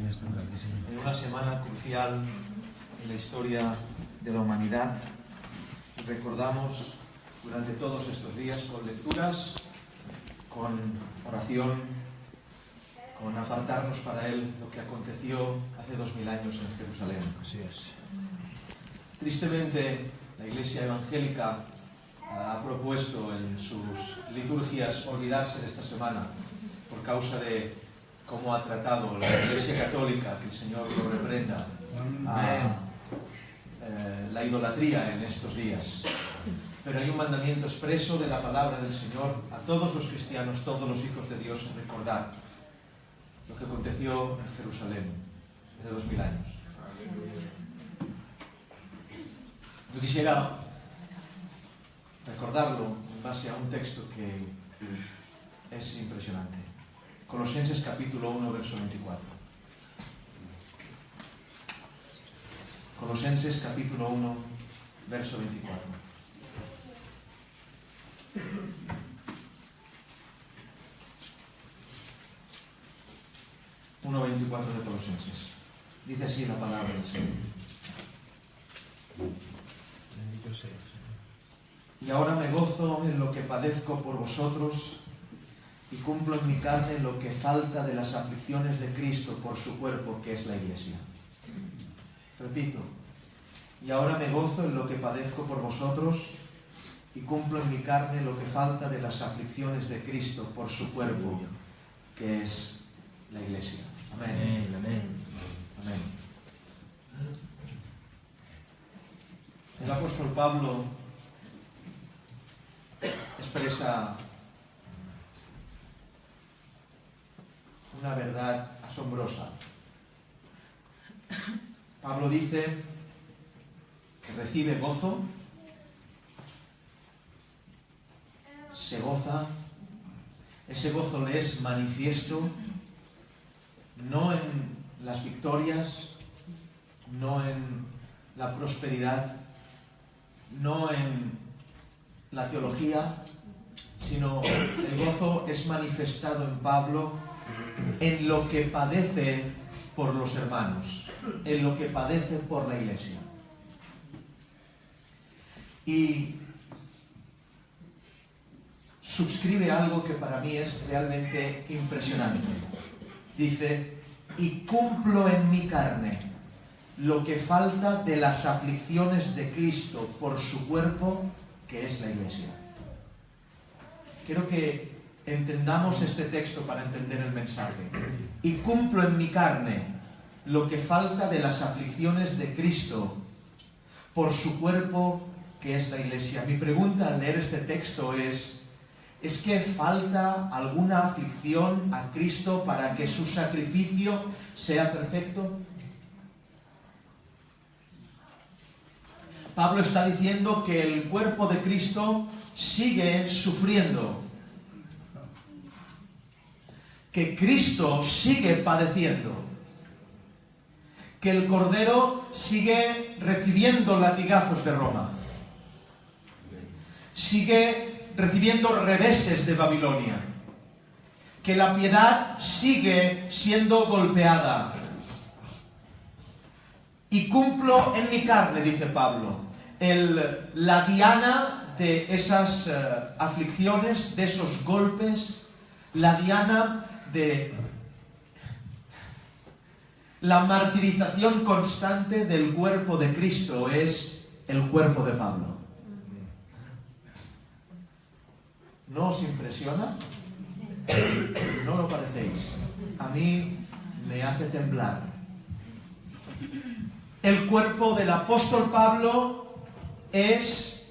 En una semana crucial en la historia de la humanidad, recordamos durante todos estos días con lecturas, con oración, con apartarnos para Él lo que aconteció hace 2000 años en Jerusalén. Así es. Tristemente, la Iglesia evangélica ha propuesto en sus liturgias olvidarse de esta semana por causa de cómo ha tratado la Iglesia católica, que el Señor lo reprenda, la idolatría en estos días. Pero hay un mandamiento expreso de la palabra del Señor a todos los cristianos, todos los hijos de Dios, en recordar lo que aconteció en Jerusalén hace 2000 años. Yo quisiera recordarlo en base a un texto que es impresionante. Colosenses capítulo 1, verso 24. Colosenses capítulo 1, verso 24. de Colosenses. Dice así la palabra del Señor. Bendito sea. Y ahora me gozo en lo que padezco por vosotros y cumplo en mi carne lo que falta de las aflicciones de Cristo por su cuerpo, que es la Iglesia. Repito, y ahora me gozo en lo que padezco por vosotros y cumplo en mi carne lo que falta de las aflicciones de Cristo por su cuerpo, que es la Iglesia. Amén. Amén. Amén. El apóstol Pablo expresa una verdad asombrosa. Pablo dice que recibe gozo, se goza, ese gozo le es manifiesto, no en las victorias, no en la prosperidad, no en la teología, sino el gozo es manifestado en Pablo en lo que padece por los hermanos, en lo que padece por la Iglesia. Y suscribe algo que para mí es realmente impresionante. Dice, y cumplo en mi carne lo que falta de las aflicciones de Cristo por su cuerpo, que es la Iglesia. Quiero que entendamos este texto para entender el mensaje. Y cumplo en mi carne lo que falta de las aflicciones de Cristo por su cuerpo, que es la Iglesia. Mi pregunta al leer este texto ¿es que falta alguna aflicción a Cristo para que su sacrificio sea perfecto? Pablo está diciendo que el cuerpo de Cristo sigue sufriendo, que Cristo sigue padeciendo, que el Cordero sigue recibiendo latigazos de Roma, sigue recibiendo reveses de Babilonia, que la piedad sigue siendo golpeada. Y cumplo en mi carne, dice Pablo, la diana de esas aflicciones, de esos golpes, la diana de la martirización constante del cuerpo de Cristo es el cuerpo de Pablo. ¿No os impresiona? ¿No lo parecéis? A mí me hace temblar. El cuerpo del apóstol Pablo es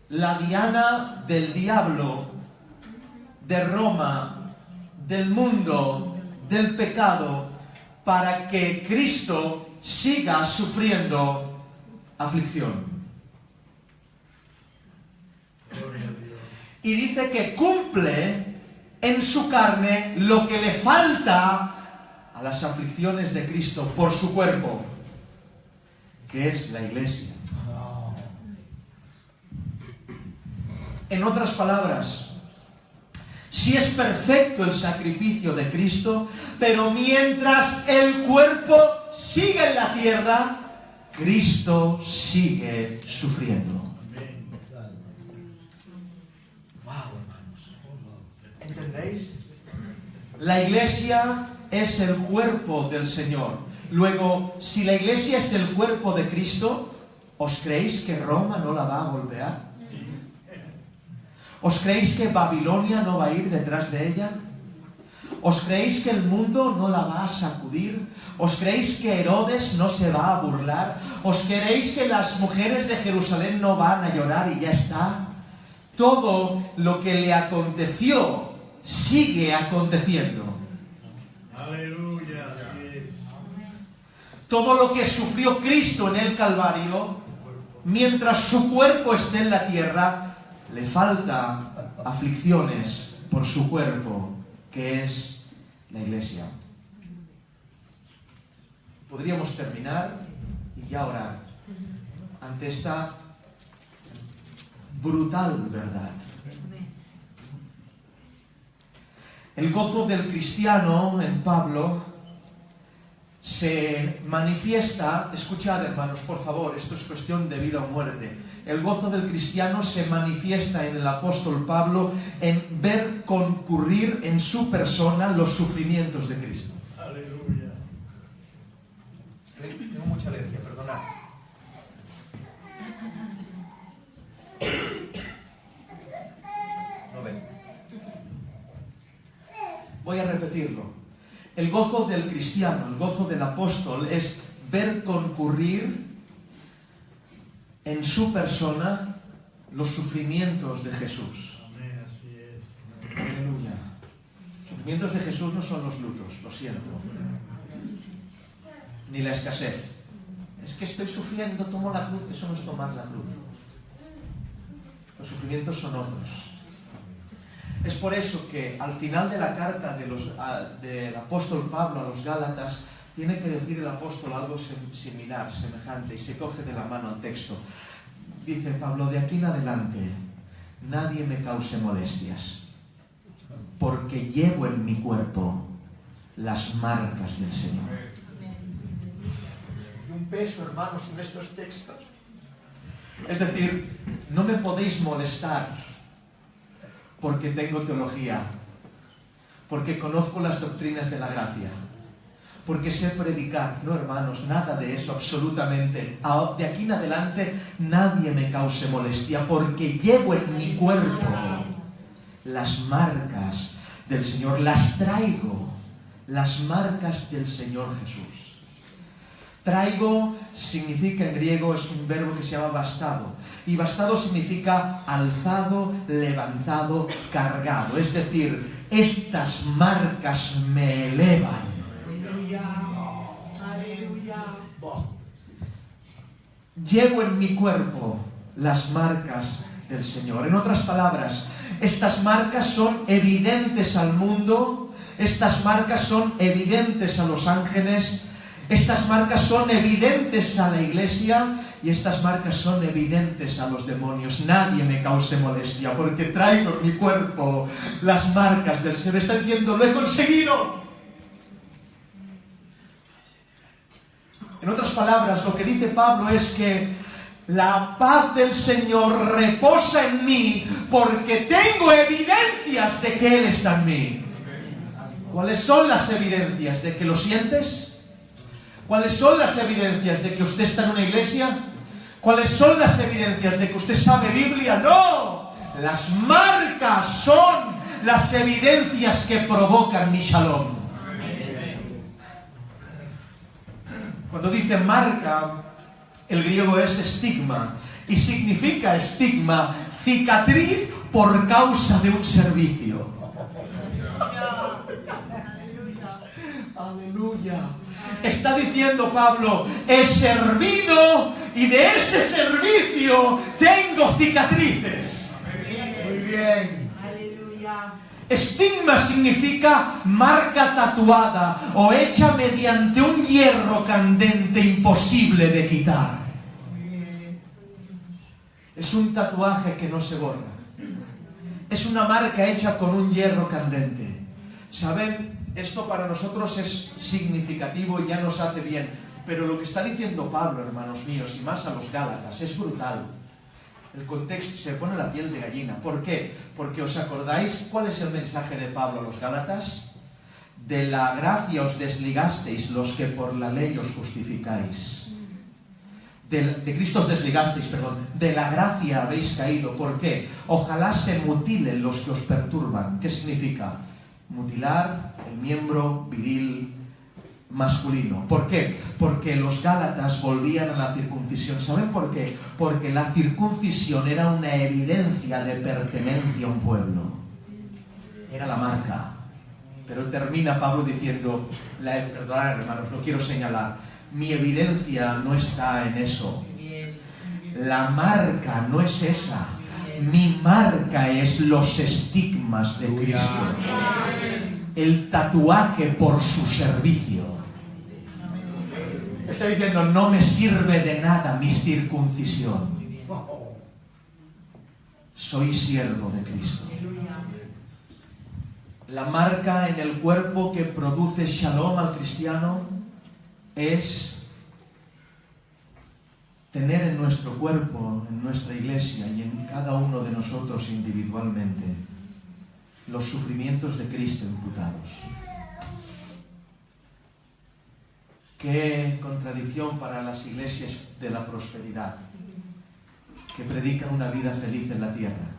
la diana del diablo, de Roma, del mundo, del pecado, para que Cristo siga sufriendo aflicción. Y dice que cumple en su carne lo que le falta a las aflicciones de Cristo por su cuerpo, que es la Iglesia. En otras palabras, Si es perfecto el sacrificio de Cristo, pero mientras el cuerpo sigue en la tierra, Cristo sigue sufriendo. Wow, hermanos. ¿Entendéis? La iglesia es el cuerpo del Señor. Luego, si la iglesia es el cuerpo de Cristo, ¿os creéis que Roma no la va a golpear? ¿Os creéis que Babilonia no va a ir detrás de ella? ¿Os creéis que el mundo no la va a sacudir? ¿Os creéis que Herodes no se va a burlar? ¿Os creéis que las mujeres de Jerusalén no van a llorar y ya está? Todo lo que le aconteció sigue aconteciendo. Aleluya. Todo lo que sufrió Cristo en el Calvario, mientras su cuerpo esté en la tierra, le falta aflicciones por su cuerpo, que es la iglesia. Podríamos terminar y ya orar ante esta brutal verdad. El gozo del cristiano en Pablo se manifiesta, escuchad hermanos, por favor, esto es cuestión de vida o muerte. El gozo del cristiano se manifiesta en el apóstol Pablo en ver concurrir en su persona los sufrimientos de Cristo. Aleluya. Tengo mucha alergia, perdonad. No ven. Voy a repetirlo. El gozo del cristiano, el gozo del apóstol es ver concurrir en su persona los sufrimientos de Jesús. Amén, así es. Aleluya. Los sufrimientos de Jesús no son los lutos, lo siento. Ni la escasez. Es que estoy sufriendo, tomo la cruz. Eso no es tomar la cruz. Los sufrimientos son otros. Es por eso que al final de la carta del apóstol Pablo a los Gálatas, tiene que decir el apóstol algo similar, semejante, y se coge de la mano al texto. Dice Pablo, de aquí en adelante, nadie me cause molestias, porque llevo en mi cuerpo las marcas del Señor. Y un peso, hermanos, en estos textos. Es decir, no me podéis molestar porque tengo teología, porque conozco las doctrinas de la gracia, porque sé predicar. No, hermanos, nada de eso, absolutamente. De aquí en adelante nadie me cause molestia, porque llevo en mi cuerpo las marcas del Señor. Las traigo, las marcas del Señor Jesús. Traigo significa en griego, es un verbo que se llama bastado. Y bastado significa alzado, levantado, cargado. Es decir, estas marcas me elevan. Llevo en mi cuerpo las marcas del Señor. En otras palabras, estas marcas son evidentes al mundo, estas marcas son evidentes a los ángeles, estas marcas son evidentes a la iglesia y estas marcas son evidentes a los demonios. Nadie me cause molestia porque traigo en mi cuerpo las marcas del Señor. Está diciendo, lo he conseguido. En otras palabras, lo que dice Pablo es que la paz del Señor reposa en mí porque tengo evidencias de que Él está en mí. ¿Cuáles son las evidencias? ¿De que lo sientes? ¿Cuáles son las evidencias de que usted está en una iglesia? ¿Cuáles son las evidencias de que usted sabe Biblia? ¡No! Las marcas son las evidencias que provocan mi shalom. Cuando dice marca, el griego es estigma, y significa estigma, cicatriz por causa de un servicio. Aleluya. Está diciendo Pablo, he servido y de ese servicio tengo cicatrices. Muy bien. Estigma significa marca tatuada o hecha mediante un hierro candente imposible de quitar. Es un tatuaje que no se borra. Es una marca hecha con un hierro candente. ¿Saben? Esto para nosotros es significativo y ya nos hace bien. Pero lo que está diciendo Pablo, hermanos míos, y más a los Gálatas, es brutal. El contexto se pone la piel de gallina. ¿Por qué? Porque ¿os acordáis cuál es el mensaje de Pablo a los Gálatas? De la gracia os desligasteis los que por la ley os justificáis. De Cristo os desligasteis, perdón. De la gracia habéis caído. ¿Por qué? Ojalá se mutilen los que os perturban. ¿Qué significa? Mutilar el miembro viril masculino. ¿Por qué? Porque los Gálatas volvían a la circuncisión. ¿Saben por qué? Porque la circuncisión era una evidencia de pertenencia a un pueblo. Era la marca. Pero termina Pablo diciendo, perdonad hermanos, no quiero señalar, mi evidencia no está en eso. La marca no es esa. Mi marca es los estigmas de Cristo. El tatuaje por su servicio. Está diciendo, no me sirve de nada mi circuncisión. Soy siervo de Cristo. La marca en el cuerpo que produce shalom al cristiano es tener en nuestro cuerpo, en nuestra iglesia y en cada uno de nosotros individualmente los sufrimientos de Cristo imputados. Qué contradicción para las iglesias de la prosperidad que predican una vida feliz en la tierra.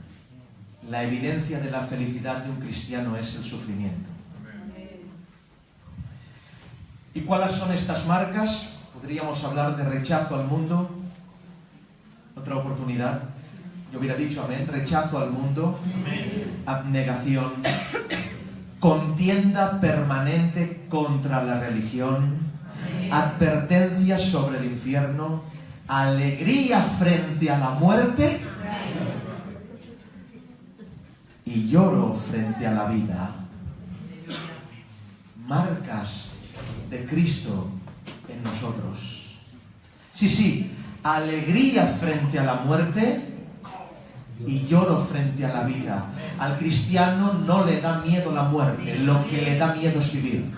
La evidencia de la felicidad de un cristiano es el sufrimiento. ¿Y cuáles son estas marcas? Podríamos hablar de rechazo al mundo. Otra oportunidad. Yo hubiera dicho amén. Rechazo al mundo. Abnegación. Contienda permanente contra la religión. Advertencias sobre el infierno. Alegría frente a la muerte. Y lloro frente a la vida. Marcas de Cristo en nosotros. Sí, alegría frente a la muerte y lloro frente a la vida. Al cristiano no le da miedo la muerte, lo que le da miedo es vivir.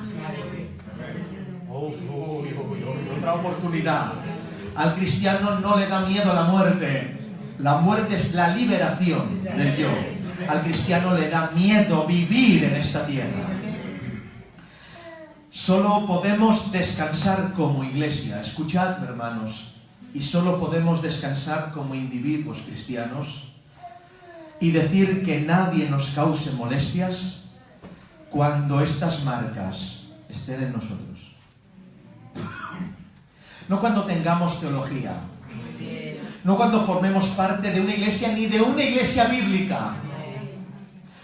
Otra oportunidad. Al cristiano no le da miedo la muerte. La muerte es la liberación del yo. Al cristiano le da miedo vivir en esta tierra. Solo podemos descansar como iglesia, escuchadme hermanos, y solo podemos descansar como individuos cristianos y decir que nadie nos cause molestias cuando estas marcas estén en nosotros. No cuando tengamos teología, no cuando formemos parte de una iglesia ni de una iglesia bíblica.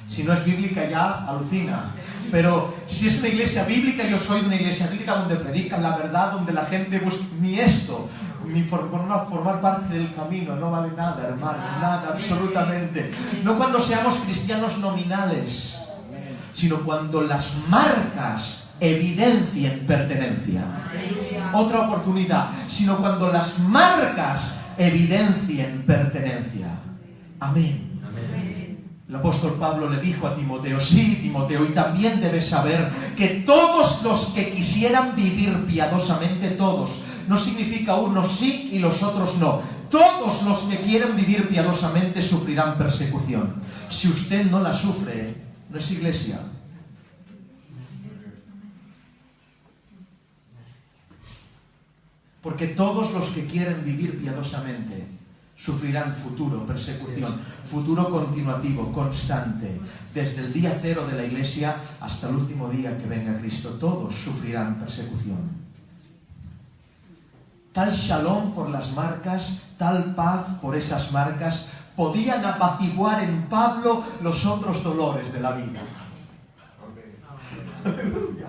Si no es bíblica ya alucina. Pero si es una iglesia bíblica, yo soy de una iglesia bíblica donde predican la verdad, donde la gente busca ni esto, ni formar parte del camino, no vale nada, hermano, nada, absolutamente. No cuando seamos cristianos nominales, sino cuando las marcas evidencien pertenencia. Otra oportunidad, sino cuando las marcas evidencien pertenencia. Amén. El apóstol Pablo le dijo a Timoteo, sí, Timoteo, y también debes saber que todos los que quisieran vivir piadosamente, todos, no significa unos sí y los otros no, todos los que quieren vivir piadosamente sufrirán persecución. Si usted no la sufre, no es iglesia. Porque todos los que quieren vivir piadosamente sufrirán futuro, persecución, futuro continuativo, constante. Desde el día cero de la iglesia hasta el último día que venga Cristo, todos sufrirán persecución. Tal shalom por las marcas, tal paz por esas marcas, podían apaciguar en Pablo los otros dolores de la vida. Aleluya.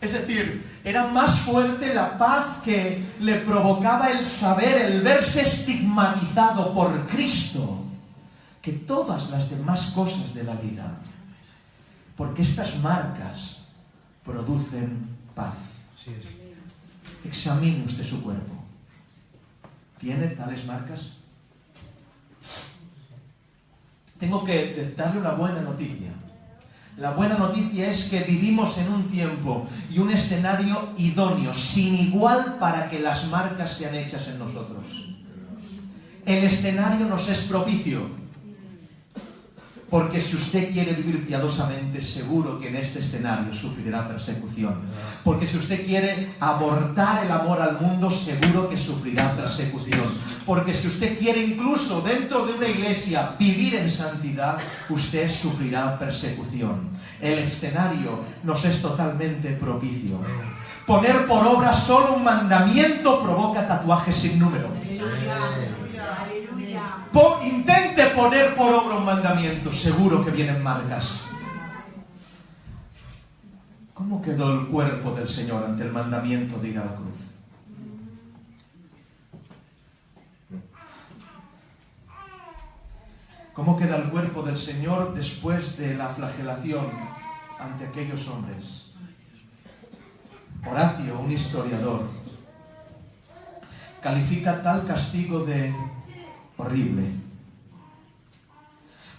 Es decir, era más fuerte la paz que le provocaba el saber, el verse estigmatizado por Cristo, que todas las demás cosas de la vida. Porque estas marcas producen paz. Examine usted su cuerpo. ¿Tiene tales marcas? tengo que darle una buena noticia. La buena noticia es que vivimos en un tiempo y un escenario idóneo, sin igual, para que las marcas sean hechas en nosotros. El escenario nos es propicio. Porque si usted quiere vivir piadosamente, seguro que en este escenario sufrirá persecución. Porque si usted quiere abortar el amor al mundo, seguro que sufrirá persecución. Porque si usted quiere incluso dentro de una iglesia vivir en santidad, usted sufrirá persecución. El escenario nos es totalmente propicio. Poner por obra solo un mandamiento provoca tatuajes sin número. Intente poner por obra un mandamiento, seguro que vienen marcas. ¿Cómo quedó el cuerpo del Señor ante el mandamiento de ir a la cruz? ¿Cómo queda el cuerpo del Señor después de la flagelación ante aquellos hombres? Horacio, un historiador, califica tal castigo de horrible.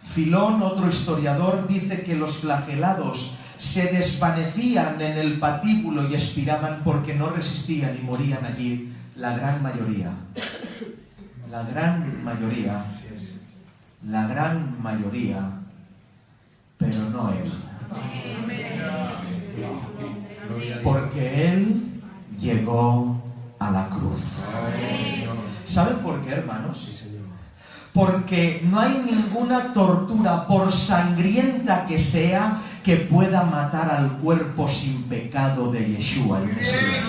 Filón, otro historiador, dice que los flagelados se desvanecían en el patíbulo y expiraban porque no resistían y morían allí la gran mayoría. La gran mayoría. La gran mayoría. Pero no él. Porque él llegó a la cruz. ¿Saben por qué, hermanos? Porque no hay ninguna tortura, por sangrienta que sea, que pueda matar al cuerpo sin pecado de Yeshua el Mesías.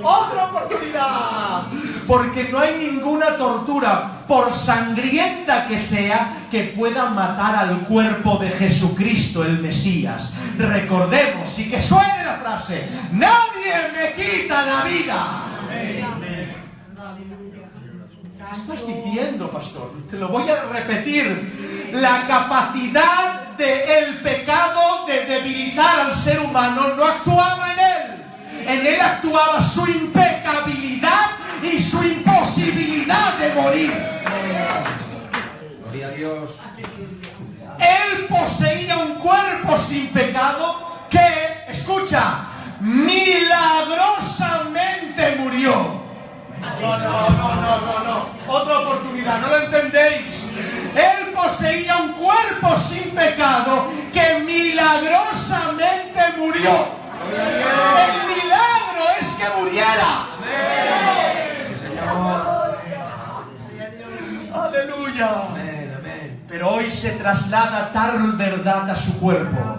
¡Otra oportunidad! Porque no hay ninguna tortura, por sangrienta que sea, que pueda matar al cuerpo de Jesucristo el Mesías. Recordemos, y que suene la frase: nadie me quita la vida. ¿Qué estás diciendo, pastor? Te lo voy a repetir. La capacidad del pecado de debilitar al ser humano no actuaba en él. En él actuaba su impecabilidad y su imposibilidad de morir. Gloria a Dios. Él poseía un cuerpo sin pecado que, escucha, milagrosamente murió. No. Otra oportunidad, ¿no lo entendéis? Él poseía un cuerpo sin pecado que milagrosamente murió. El milagro es que muriera. Aleluya. Pero hoy se traslada tal verdad a su cuerpo.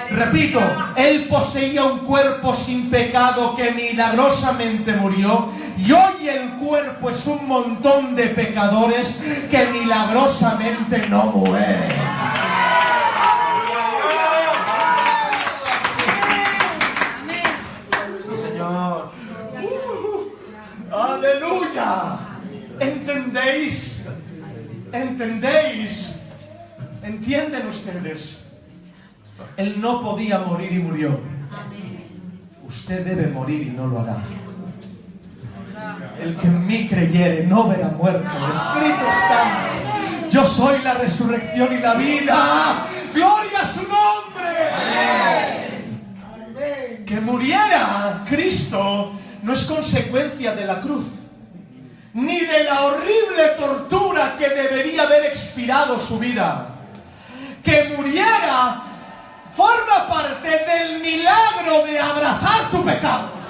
Repito, él poseía un cuerpo sin pecado que milagrosamente murió, y hoy el cuerpo es un montón de pecadores que milagrosamente no mueren. Sí, Señor. ¡Aleluya! ¿Entendéis? ¿Entendéis? ¿Entienden ustedes? Él no podía morir y murió. Usted debe morir y no lo hará. El que en mí creyere no verá muerte. Escrito está: yo soy la resurrección y la vida. ¡Gloria a su nombre! Amén. Que muriera Cristo no es consecuencia de la cruz, ni de la horrible tortura que debería haber expirado su vida. Que muriera forma parte del milagro de abrazar tu pecado.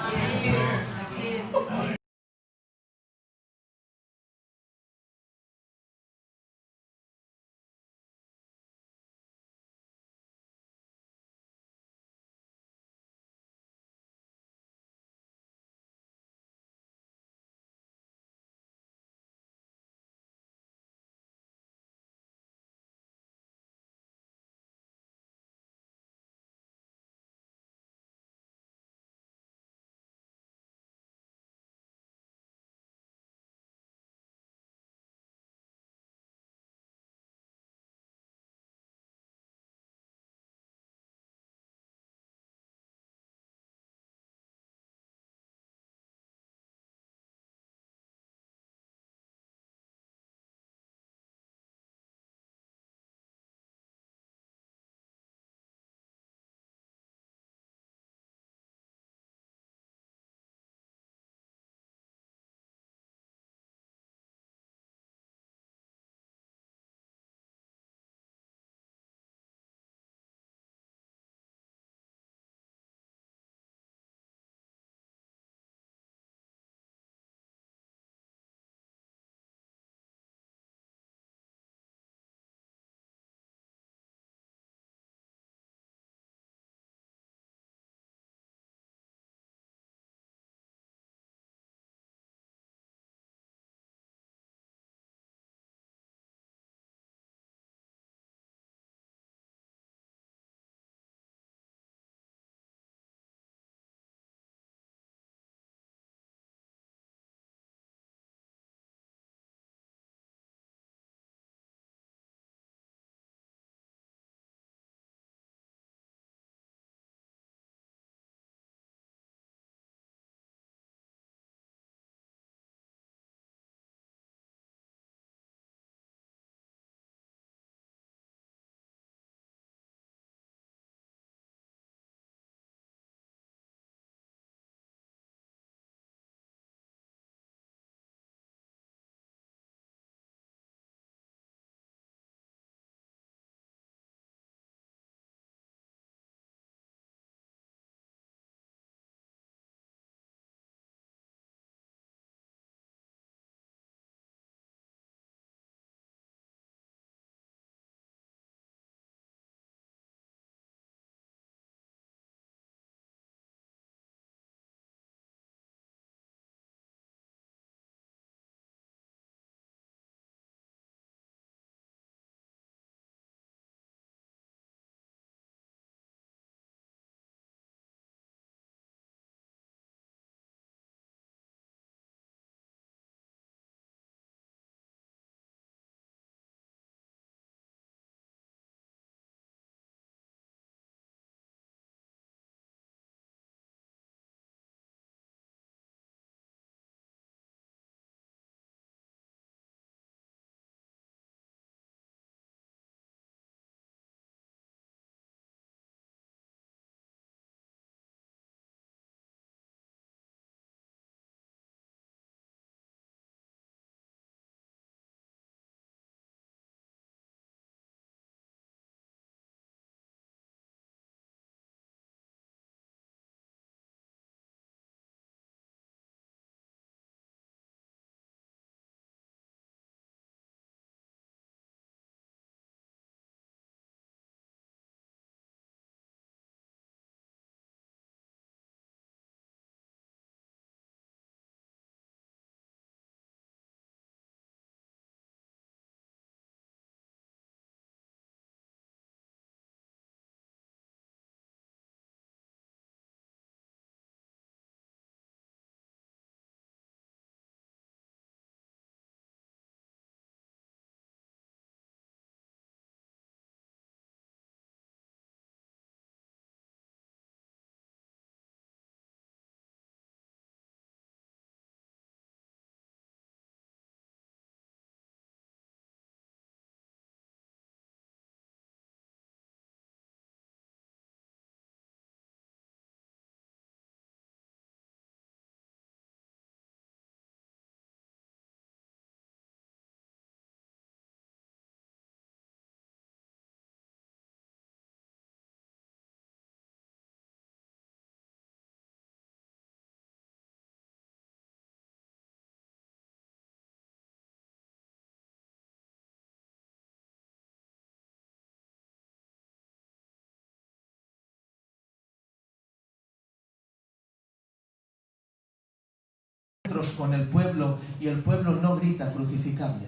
encuentros con el pueblo y el pueblo no grita crucificadle.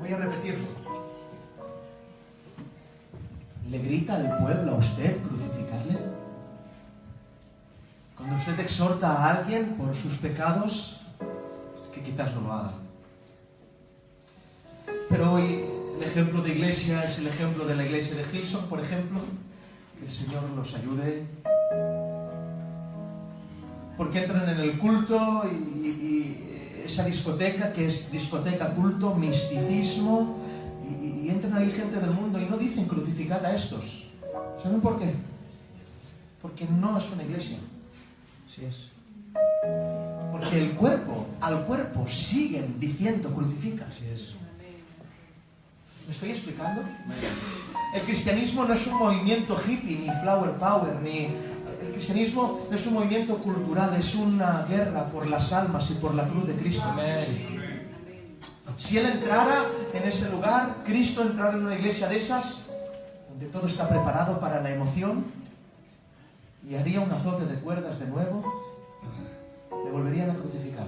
Voy a repetirlo. ¿Le grita el pueblo a usted crucificarle? Cuando usted exhorta a alguien por sus pecados, es que quizás no lo haga. Pero hoy el ejemplo de iglesia es el ejemplo de la iglesia de Hillsong, por ejemplo. Que el Señor los ayude. Porque entran en el culto y esa discoteca que es discoteca, culto, misticismo, y entran ahí gente del mundo y no dicen crucificad a estos. ¿Saben por qué? Porque no es una iglesia. Así es. Porque al cuerpo siguen diciendo crucifica. Así es. ¿Me estoy explicando? El cristianismo no es un movimiento hippie, ni flower power, el cristianismo no es un movimiento cultural, es una guerra por las almas y por la cruz de Cristo. Amén. Si Él entrara en ese lugar, Cristo entrara en una iglesia de esas, donde todo está preparado para la emoción, y haría un azote de cuerdas de nuevo, le volverían a crucificar.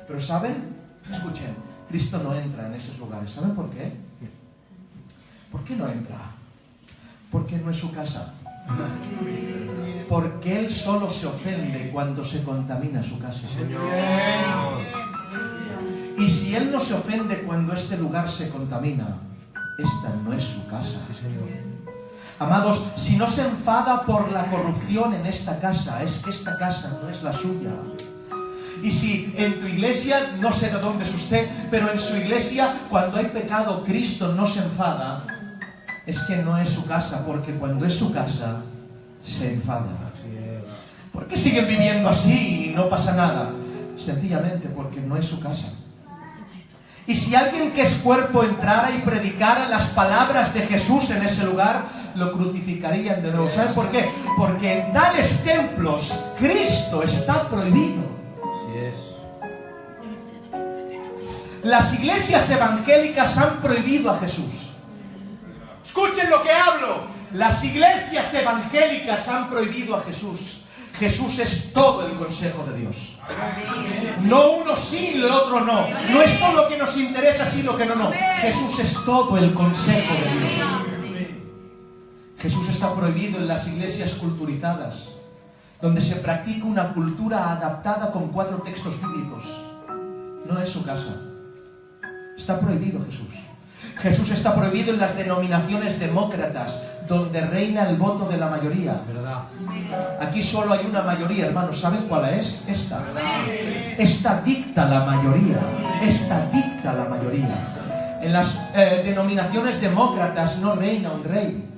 Pero ¿saben? Escuchen, Cristo no entra en esos lugares. ¿Saben por qué? ¿Por qué no entra? Porque no es su casa. Porque Él solo se ofende cuando se contamina su casa. Y si Él no se ofende cuando este lugar se contamina, esta no es su casa. Amados, si no se enfada por la corrupción en esta casa, es que esta casa no es la suya. Y si en tu iglesia, no sé de dónde es usted, pero en su iglesia, cuando hay pecado, Cristo no se enfada, es que no es su casa, porque cuando es su casa, se enfada. ¿Por qué siguen viviendo así y no pasa nada? Sencillamente porque no es su casa. Y si alguien que es cuerpo entrara y predicara las palabras de Jesús en ese lugar, lo crucificarían de nuevo. ¿Saben por qué? Porque en tales templos Cristo está prohibido. Así es. Las iglesias evangélicas han prohibido a Jesús. Escuchen lo que hablo. Las iglesias evangélicas han prohibido a Jesús. Jesús es todo el consejo de Dios. No uno sí y el otro no. No es todo lo que nos interesa, sí lo que no. Jesús es todo el consejo de Dios. Jesús está prohibido en las iglesias culturizadas, donde se practica una cultura adaptada con 4 textos bíblicos. No es su casa. Está prohibido Jesús. Jesús está prohibido en las denominaciones demócratas, donde reina el voto de la mayoría. ¿Verdad? Aquí solo hay una mayoría, hermanos. ¿Saben cuál es? Esta. Esta dicta la mayoría. Esta dicta la mayoría. En las denominaciones demócratas no reina un rey.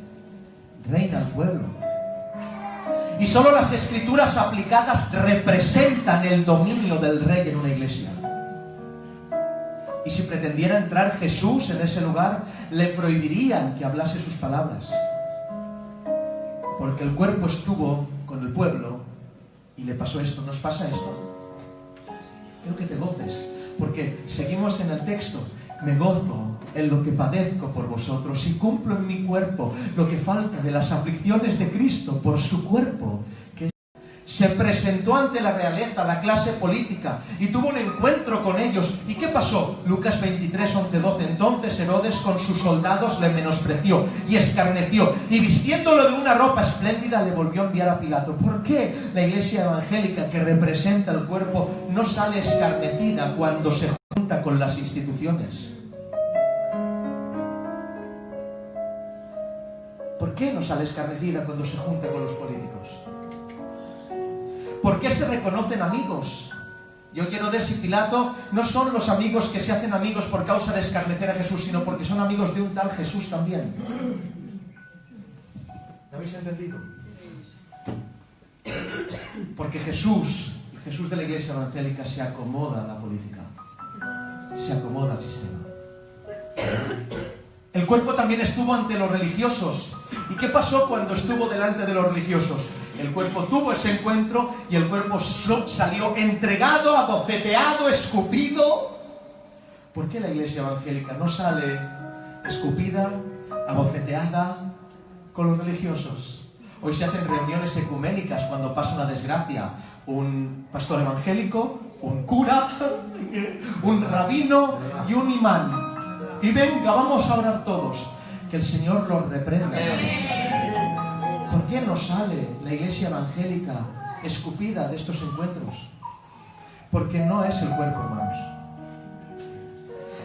Reina el pueblo. Y solo las escrituras aplicadas representan el dominio del rey en una iglesia. Y si pretendiera entrar Jesús en ese lugar, le prohibirían que hablase sus palabras. Porque el cuerpo estuvo con el pueblo y le pasó esto. ¿Nos pasa esto? Quiero que te goces, porque seguimos en el texto. Me gozo en lo que padezco por vosotros y cumplo en mi cuerpo lo que falta de las aflicciones de Cristo por su cuerpo. Se presentó ante la realeza, la clase política, y tuvo un encuentro con ellos. ¿Y qué pasó? Lucas 23, 11, 12. Entonces Herodes con sus soldados le menospreció y escarneció, y vistiéndolo de una ropa espléndida le volvió a enviar a Pilato. ¿Por qué la iglesia evangélica que representa el cuerpo no sale escarnecida cuando se junta con las instituciones? ¿Por qué no sale escarnecida cuando se junta con los políticos? ¿Por qué se reconocen amigos? Yo quiero ver si Pilato no son los amigos que se hacen amigos por causa de escarnecer a Jesús, sino porque son amigos de un tal Jesús también. ¿Me habéis entendido? Porque Jesús, el Jesús de la iglesia evangélica, se acomoda a la política, se acomoda al sistema. El cuerpo también estuvo ante los religiosos. ¿Y qué pasó cuando estuvo delante de los religiosos? El cuerpo tuvo ese encuentro y el cuerpo salió entregado, abofeteado, escupido. ¿Por qué la iglesia evangélica no sale escupida, abofeteada con los religiosos? Hoy se hacen reuniones ecuménicas cuando pasa una desgracia. Un pastor evangélico, un cura, un rabino y un imán. Y venga, vamos a orar todos. Que el Señor los reprenda. ¿Por qué no sale la iglesia evangélica escupida de estos encuentros? Porque no es el cuerpo, hermanos.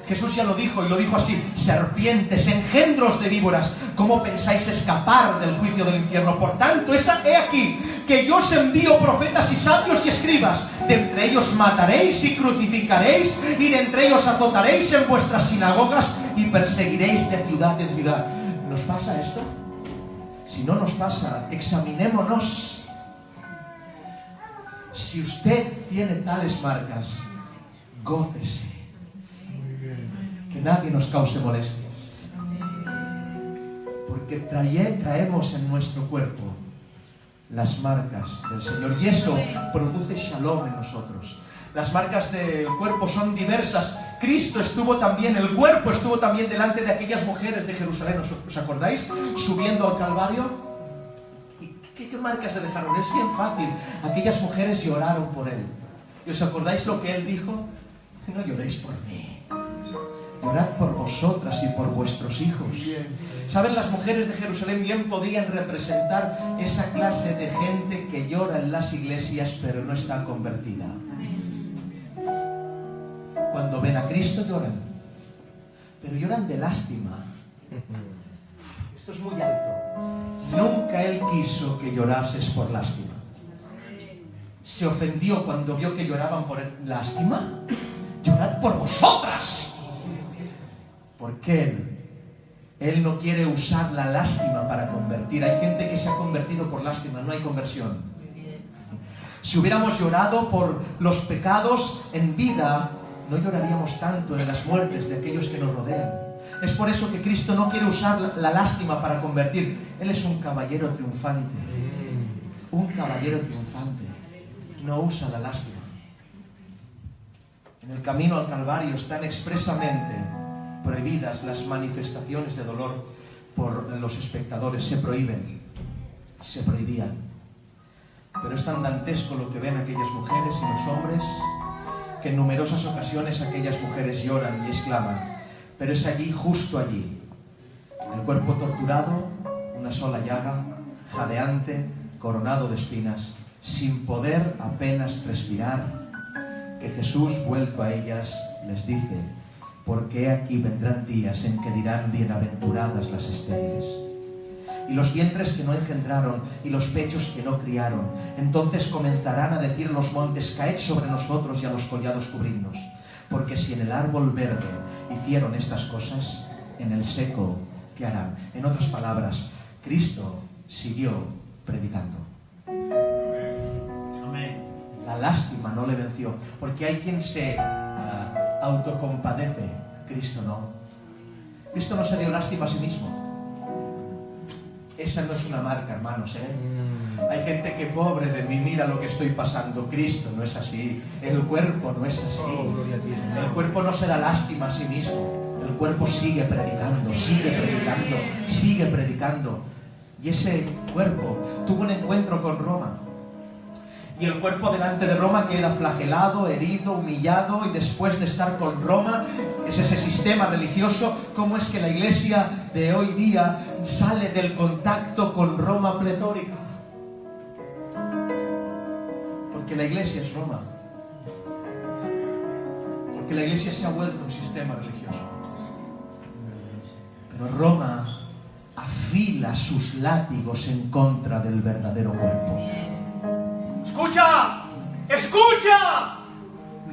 Jesús ya lo dijo, y lo dijo así: serpientes, engendros de víboras, ¿cómo pensáis escapar del juicio del infierno? Por tanto, he aquí, que yo os envío profetas y sabios y escribas. De entre ellos mataréis y crucificaréis, y de entre ellos azotaréis en vuestras sinagogas, y perseguiréis de ciudad en ciudad. ¿Nos pasa esto? Si no nos pasa, examinémonos. Si usted tiene tales marcas, gócese. Que nadie nos cause molestias. Porque traemos en nuestro cuerpo las marcas del Señor. Y eso produce shalom en nosotros. Las marcas del cuerpo son diversas. Cristo el cuerpo estuvo también delante de aquellas mujeres de Jerusalén. ¿Os acordáis? Subiendo al Calvario. ¿Y qué marcas le dejaron? Es bien fácil. Aquellas mujeres lloraron por Él. ¿Y os acordáis lo que Él dijo? No lloréis por mí. Orad por vosotras y por vuestros hijos. ¿Saben? Las mujeres de Jerusalén bien podían representar esa clase de gente que llora en las iglesias pero no está convertida. Cuando ven a Cristo lloran, pero lloran de lástima. Esto es muy alto. Nunca Él quiso que llorases por lástima. Se ofendió cuando vio que lloraban por lástima. Llorad por vosotras. Porque Él no quiere usar la lástima para convertir. Hay gente que se ha convertido por lástima, no hay conversión. Si hubiéramos llorado por los pecados en vida, no lloraríamos tanto en las muertes de aquellos que nos rodean. Es por eso que Cristo no quiere usar la lástima para convertir. Él es un caballero triunfante. Un caballero triunfante. No usa la lástima. En el camino al Calvario están expresamente prohibidas las manifestaciones de dolor por los espectadores. Se prohíben, se prohibían. Pero es tan dantesco lo que ven aquellas mujeres y los hombres, que en numerosas ocasiones aquellas mujeres lloran y exclaman. Pero es allí, justo allí, el cuerpo torturado, una sola llaga, jadeante, coronado de espinas, sin poder apenas respirar, que Jesús, vuelto a ellas, les dice: porque aquí vendrán días en que dirán bienaventuradas las estériles, y los vientres que no engendraron, y los pechos que no criaron. Entonces comenzarán a decir los montes: caed sobre nosotros, y a los collados cubridnos. Porque si en el árbol verde hicieron estas cosas, en el seco, ¿qué harán? En otras palabras, Cristo siguió predicando. Amén. La lástima no le venció, porque hay quien se autocompadece. Cristo no. Cristo no se dio lástima a sí mismo. Esa no es una marca, hermanos, Hay gente que, pobre de mí, mira lo que estoy pasando. Cristo no es así. El cuerpo no es así. El cuerpo no se da lástima a sí mismo. El cuerpo sigue predicando, sigue predicando, sigue predicando. Y ese cuerpo tuvo un encuentro con Roma. Y el cuerpo delante de Roma queda flagelado, herido, humillado, y después de estar con Roma, es ese sistema religioso. ¿Cómo es que la iglesia de hoy día sale del contacto con Roma pletórica? Porque la iglesia es Roma. Porque la iglesia se ha vuelto un sistema religioso. Pero Roma afila sus látigos en contra del verdadero cuerpo. ¡Escucha! ¡Escucha!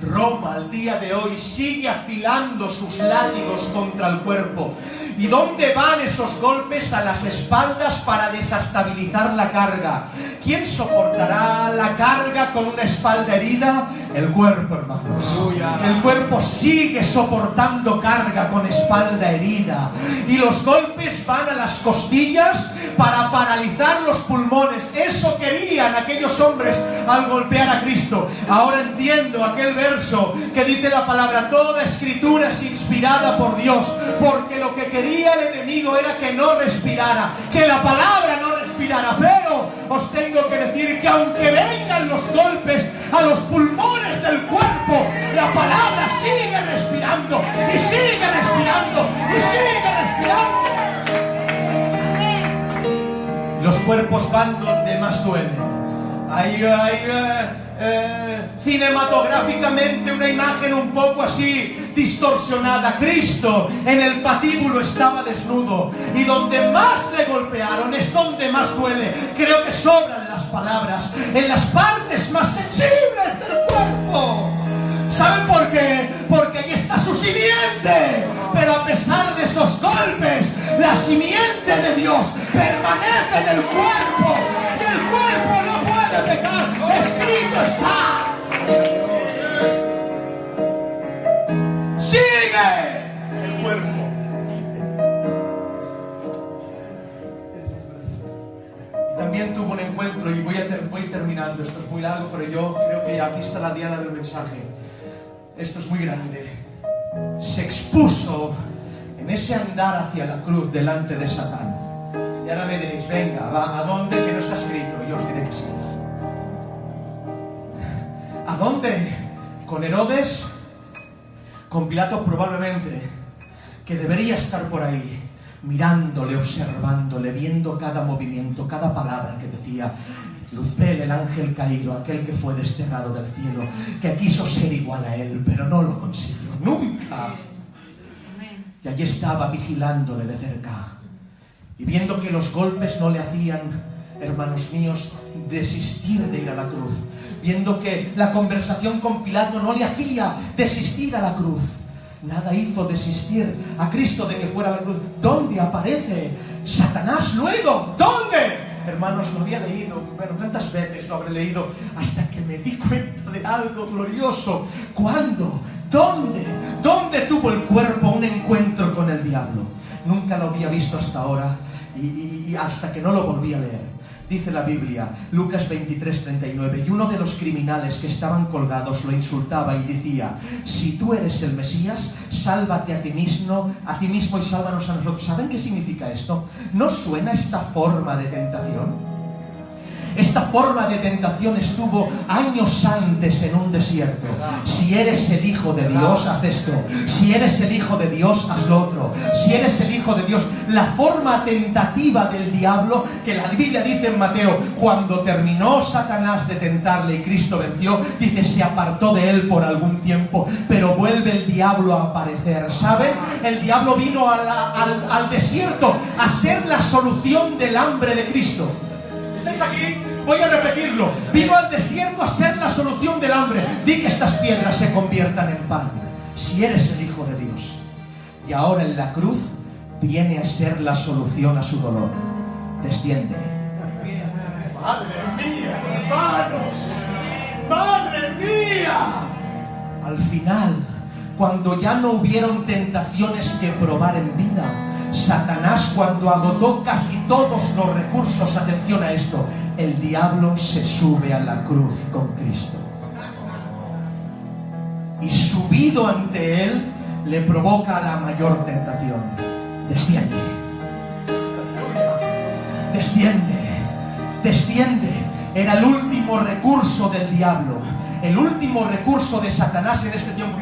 Roma al día de hoy sigue afilando sus látigos contra el cuerpo. ¿Y dónde van esos golpes? A las espaldas para desestabilizar la carga. ¿Quién soportará la carga con una espalda herida? El cuerpo, hermanos. El cuerpo sigue soportando carga con espalda herida. Y los golpes van a las costillas para paralizar los pulmones. Eso querían aquellos hombres al golpear a Cristo. Ahora entiendo aquel verso que dice la palabra: toda escritura es inspirada por Dios, porque lo que quería el enemigo era que no respirara, que la palabra no respirara. Pero os tengo que decir que aunque vengan los golpes a los pulmones del cuerpo, la palabra sigue respirando y sigue respirando y sigue respirando. Los cuerpos van donde más duelen. Hay cinematográficamente una imagen un poco así distorsionada. Cristo en el patíbulo estaba desnudo, y donde más le golpearon es donde más duele. Creo que sobran las palabras en las partes más sensibles del cuerpo. ¿Saben por qué? Porque ahí está su simiente. Pero a pesar de esos golpes, la simiente de Dios permanece en el cuerpo, y el cuerpo no puede pecar. Escrito está. Sigue el cuerpo. Y también tuvo un encuentro, y voy terminando. Esto es muy largo, pero yo creo que aquí está la diana del mensaje. Esto es muy grande. Se expuso en ese andar hacia la cruz delante de Satán. Y ahora me diréis, venga, va, ¿a dónde? Que no está escrito. Yo os diré que sí. ¿A dónde? Con Herodes, con Pilato probablemente, que debería estar por ahí, mirándole, observándole, viendo cada movimiento, cada palabra que decía. Luzbel, el ángel caído, aquel que fue desterrado del cielo, que quiso ser igual a él, pero no lo consiguió, nunca. Y allí estaba vigilándole de cerca, y viendo que los golpes no le hacían, hermanos míos, desistir de ir a la cruz, viendo que la conversación con Pilato no le hacía desistir a la cruz, nada hizo desistir a Cristo de que fuera a la cruz. ¿Dónde aparece Satanás luego? ¿Dónde? Hermanos, lo había leído, bueno, ¿cuántas veces lo habré leído? Hasta que me di cuenta de algo glorioso. ¿Cuándo? ¿Dónde? ¿Dónde tuvo el cuerpo un encuentro con el diablo? Nunca lo había visto hasta ahora, y hasta que no lo volví a leer. Dice la Biblia, Lucas 23:39, y uno de los criminales que estaban colgados lo insultaba y decía: si tú eres el Mesías, sálvate a ti mismo y sálvanos a nosotros. ¿Saben qué significa esto? ¿No suena esta forma de tentación? Esta forma de tentación estuvo años antes en un desierto. Si eres el Hijo de Dios, haz esto. Si eres el Hijo de Dios, haz lo otro. Si eres el Hijo de Dios, la forma tentativa del diablo, que la Biblia dice en Mateo, cuando terminó Satanás de tentarle y Cristo venció, dice, se apartó de él por algún tiempo, pero vuelve el diablo a aparecer. ¿Saben? El diablo vino al desierto a ser la solución del hambre de Cristo. ¿Estáis aquí? Voy a repetirlo. Vino al desierto a ser la solución del hambre. Di que estas piedras se conviertan en pan. Si eres el Hijo de Dios. Y ahora en la cruz viene a ser la solución a su dolor. Desciende. ¡Madre mía, hermanos! ¡Madre mía! Al final, cuando ya no hubieron tentaciones que probar en vida, Satanás, cuando agotó casi todos los recursos, atención a esto, el diablo se sube a la cruz con Cristo. Y subido ante él, le provoca la mayor tentación. Desciende. Desciende. Desciende. Era el último recurso del diablo. El último recurso de Satanás en este tiempo.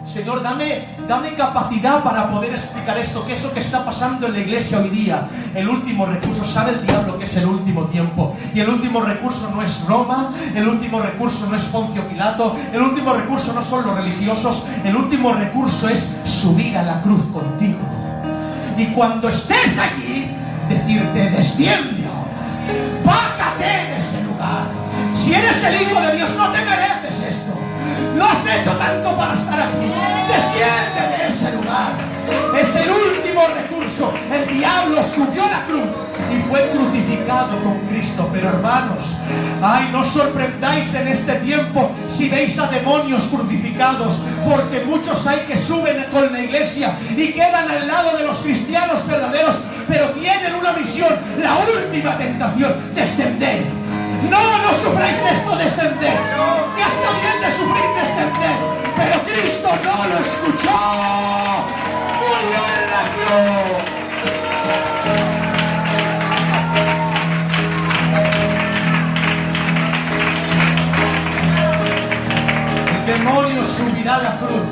Señor, dame capacidad para poder explicar esto, que es lo que está pasando en la iglesia hoy día. El último recurso, sabe el diablo que es el último tiempo. Y el último recurso no es Roma, el último recurso no es Poncio Pilato, el último recurso no son los religiosos, el último recurso es subir a la cruz contigo. Y cuando estés allí, decirte, desciende ahora, bájate de ese lugar. Si eres el Hijo de Dios, no te mereces esto. No has hecho tanto para estar aquí. Desciende de ese lugar. Es el último recurso. El diablo subió a la cruz y fue crucificado con Cristo. Pero hermanos, ay, no os sorprendáis en este tiempo si veis a demonios crucificados, porque muchos hay que suben con la iglesia y quedan al lado de los cristianos verdaderos, pero tienen una misión, la última tentación: descender. No sufráis esto, descender. Ya está bien de sufrir, descender. Pero Cristo no lo escuchó. Murió en la cruz.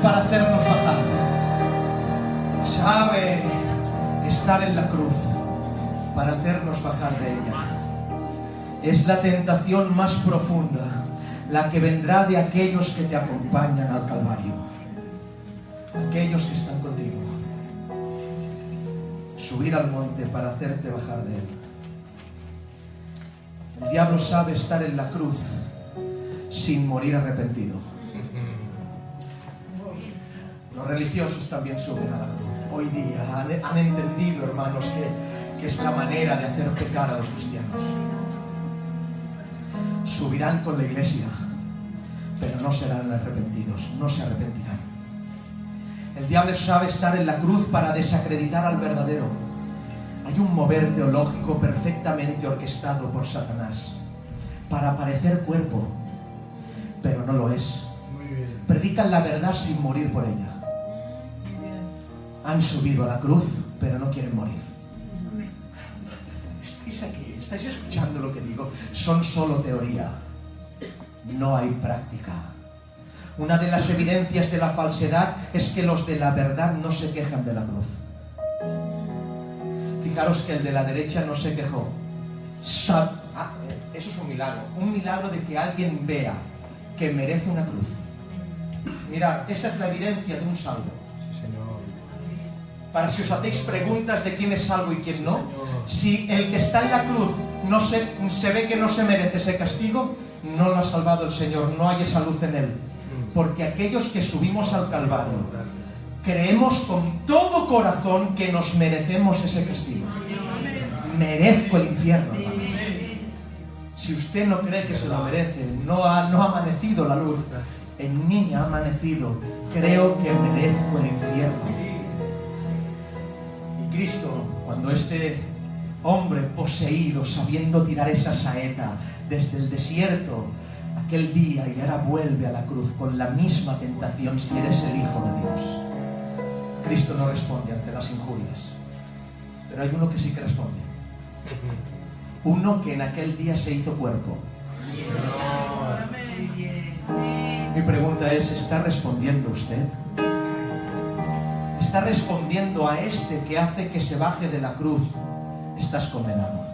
para hacernos bajar. Sabe estar en la cruz para hacernos bajar de ella. Es la tentación más profunda, la que vendrá de aquellos que te acompañan al Calvario, aquellos que están contigo. Subir al monte para hacerte bajar de él. El diablo sabe estar en la cruz sin morir arrepentido. Los religiosos también suben a la cruz. Hoy día han entendido, hermanos, que es la manera de hacer pecar a los cristianos. Subirán con la iglesia, pero no serán arrepentidos, no se arrepentirán. El diablo sabe estar en la cruz para desacreditar al verdadero. Hay un mover teológico perfectamente orquestado por Satanás para parecer cuerpo, pero no lo es. Predican la verdad sin morir por ella. Han subido a la cruz, pero no quieren morir. Estáis aquí, estáis escuchando lo que digo. Son solo teoría, no hay práctica. Una de las evidencias de la falsedad es que los de la verdad no se quejan de la cruz. Fijaros que el de la derecha no se quejó. Eso es un milagro de que alguien vea que merece una cruz. Mirad, esa es la evidencia de un salvo. Sí, Señor. Para si os hacéis preguntas de quién es salvo y quién no, si el que está en la cruz no se ve que no se merece ese castigo, no lo ha salvado el Señor, no hay esa luz en él. Porque aquellos que subimos al Calvario creemos con todo corazón que nos merecemos ese castigo. Merezco el infierno, hermanos. Si usted no cree que se lo merece, no ha amanecido la luz. En mí ha amanecido. Creo que merezco el infierno. Y Cristo, cuando este hombre poseído, sabiendo tirar esa saeta desde el desierto, aquel día, y ahora vuelve a la cruz con la misma tentación, si eres el Hijo de Dios. Cristo no responde ante las injurias, pero hay uno que sí que responde. Uno que en aquel día se hizo cuerpo. Mi pregunta es, ¿está respondiendo usted? ¿Está respondiendo a este que hace que se baje de la cruz? Estás condenado.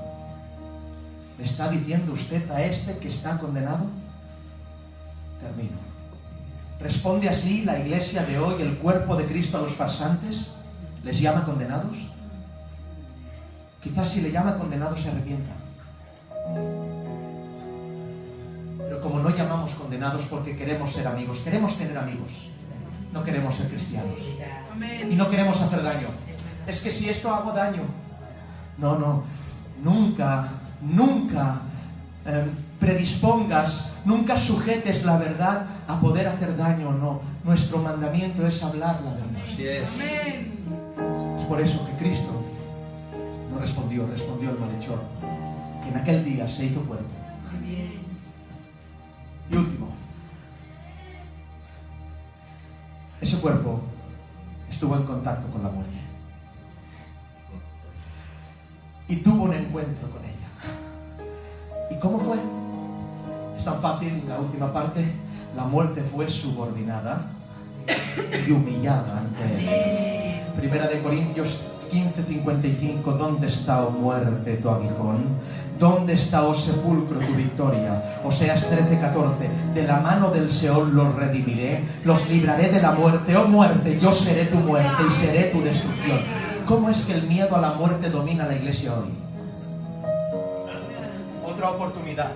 ¿Le está diciendo usted a este que está condenado? Termino. ¿Responde así la iglesia de hoy, el cuerpo de Cristo, a los farsantes? ¿Les llama condenados? Quizás si le llama condenados se arrepienta. Pero como no llamamos condenados porque queremos ser amigos, queremos tener amigos, no queremos ser cristianos. Y no queremos hacer daño. Es que si esto hago daño. No, nunca predispongas, nunca sujetes la verdad a poder hacer daño o no. Nuestro mandamiento es hablar la verdad. Así es. Es por eso que Cristo no respondió el malhechor, que en aquel día se hizo cuerpo. Y último, ese cuerpo estuvo en contacto con la muerte y tuvo un encuentro con ella. ¿Y cómo fue? Es tan fácil, la última parte. La muerte fue subordinada y humillada ante él. Primera de Corintios 15:55. ¿Dónde está, oh muerte, tu aguijón? ¿Dónde está, oh sepulcro, tu victoria? Oseas 13:14. De la mano del Seol los redimiré, los libraré de la muerte. Oh muerte, yo seré tu muerte y seré tu destrucción. ¿Cómo es que el miedo a la muerte domina la iglesia hoy? Otra oportunidad.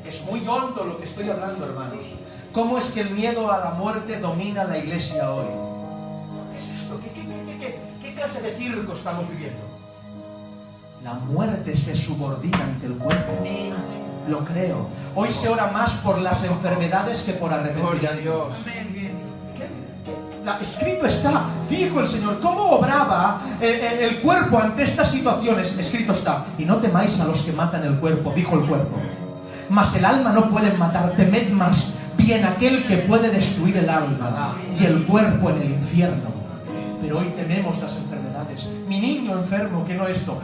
Es muy hondo lo que estoy hablando, hermanos. ¿Cómo es que el miedo a la muerte domina la iglesia hoy? ¿Qué es esto? ¿Qué clase de circo estamos viviendo? La muerte se subordina ante el cuerpo. Lo creo. Hoy se ora más por las enfermedades que por arrepentimiento. Escrito está, dijo el Señor, ¿cómo obraba el cuerpo ante estas situaciones? Escrito está, y no temáis a los que matan el cuerpo, dijo el cuerpo, mas el alma no pueden matar, temed más bien aquel que puede destruir el alma y el cuerpo en el infierno. Pero hoy tememos las enfermedades. Mi niño enfermo, que no esto.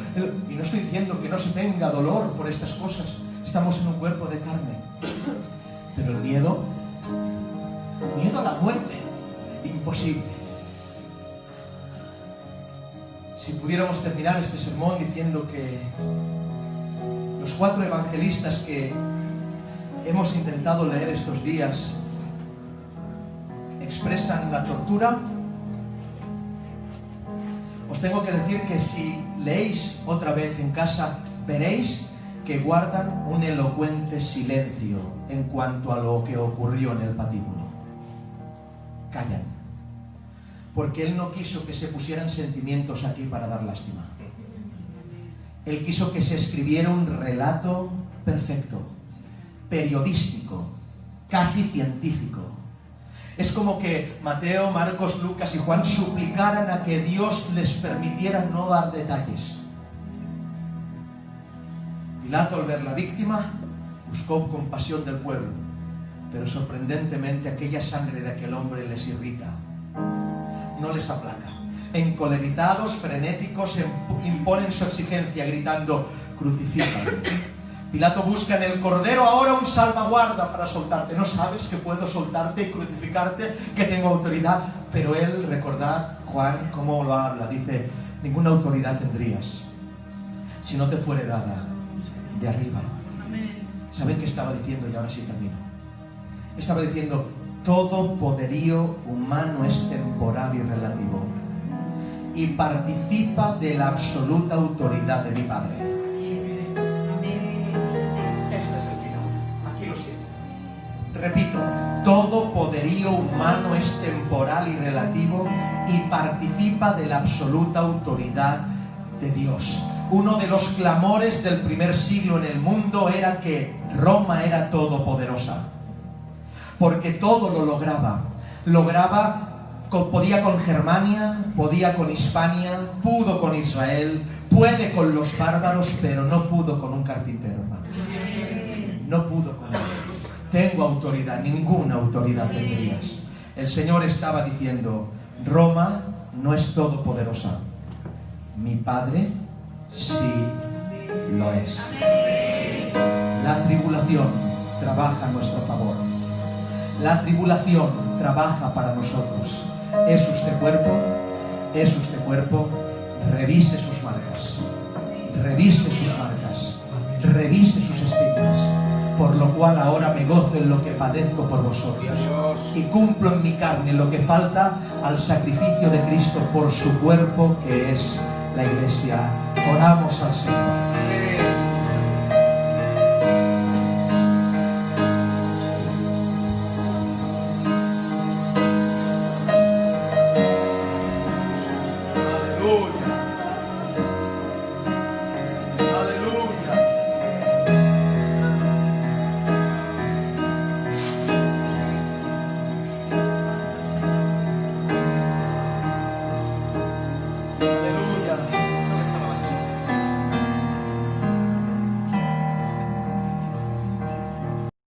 Y no estoy diciendo que no se tenga dolor por estas cosas. Estamos en un cuerpo de carne. Pero el miedo a la muerte, imposible. Si pudiéramos terminar este sermón diciendo que los 4 evangelistas que hemos intentado leer estos días expresan la tortura, os tengo que decir que si leéis otra vez en casa, veréis que guardan un elocuente silencio en cuanto a lo que ocurrió en el patíbulo. Callan, porque Él no quiso que se pusieran sentimientos aquí para dar lástima. Él quiso que se escribiera un relato perfecto, periodístico, casi científico. Es como que Mateo, Marcos, Lucas y Juan suplicaran a que Dios les permitiera no dar detalles. Pilato, al ver la víctima, buscó compasión del pueblo, pero sorprendentemente aquella sangre de aquel hombre les irrita, no les aplaca. Encolerizados, frenéticos, imponen su exigencia gritando: crucifícalo. Pilato busca en el Cordero ahora un salvaguarda para soltarte. No sabes que puedo soltarte y crucificarte, que tengo autoridad. Pero él, recordad Juan cómo lo habla, dice: ninguna autoridad tendrías si no te fuere dada de arriba. ¿Saben qué estaba diciendo? Y ahora sí termino. Estaba diciendo: todo poderío humano es temporal y relativo, y participa de la absoluta autoridad de mi Padre. Este es el final. Aquí lo siento. Repito, todo poderío humano es temporal y relativo y participa de la absoluta autoridad de Dios. Uno de los clamores del primer siglo en el mundo era que Roma era todopoderosa, porque todo lo lograba. Podía con Germania, podía con Hispania, pudo con Israel, puede con los bárbaros, pero no pudo con un carpintero, hermano. No pudo con él. Tengo autoridad, ninguna autoridad tendrías. El Señor estaba diciendo: Roma no es todopoderosa. Mi Padre sí lo es. La tribulación trabaja a nuestro favor. La tribulación trabaja para nosotros. ¿Es usted cuerpo? ¿Es usted cuerpo? Revise sus marcas. Revise sus marcas. Revise sus estigmas. Por lo cual ahora me gozo en lo que padezco por vosotros. Y cumplo en mi carne lo que falta al sacrificio de Cristo por su cuerpo, que es la Iglesia. Oramos al Señor.